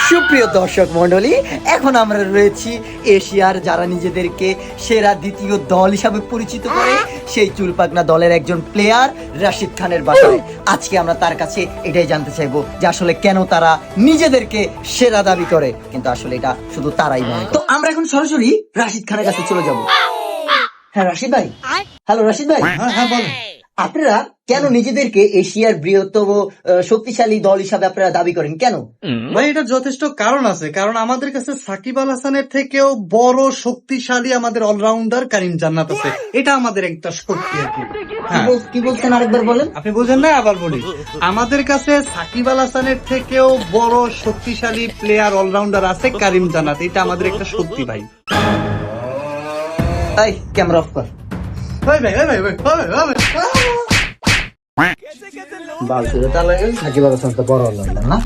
সুপ্রিয় দর্শক মন্ডলী, এখন আমরা রয়েছি এশিয়ার যারা নিজেদেরকে সেরা দ্বিতীয় দল হিসাবে পরিচিত করে সেই চুলপাকনা দলের একজন প্লেয়ার রাশিদ খানের বাসায়। আজকে আমরা তার কাছে এটাই জানতে চাইবো যে আসলে কেন তারা নিজেদেরকে সেরা দাবি করে, কিন্তু আসলে এটা শুধু তারাই নয়। তো আমরা এখন সরাসরি রাশিদ খানের কাছে চলে যাব। হ্যাঁ রাশিদ ভাই, হ্যালো রাশিদ ভাই। হ্যাঁ বলেন। আপনারা কেন নিজেদেরকে এশিয়ার বৃহত্তম শক্তিশালী দল হিসাবে আপনারা দাবি করেন, কেন? ভাই এটা যথেষ্ট কারণ আছে, কারণ আমাদের কাছে সাকিব আল হাসানের থেকেও বড় শক্তিশালী আমাদের অলরাউন্ডার কারিম জান্নাত আছে। এটা আমাদের একটা শক্তি আর কি। হ্যাঁ। কি বলছেন আরেকবার বলেন। আপনি বুঝেন না, আবার বলি। আমাদের কাছে সাকিব আল হাসানের থেকেও বড় শক্তিশালী প্লেয়ার অলরাউন্ডার আছে কারিম জান্নাত। এটা আমাদের একটা শক্তি ভাই। এই ক্যামেরা অফ কর। ভাই ভাই ভাই ভাই ভাই ভাই ভাই। বাল সুরে তাহলে সাকিব আল হাসান তো বড় হলো না।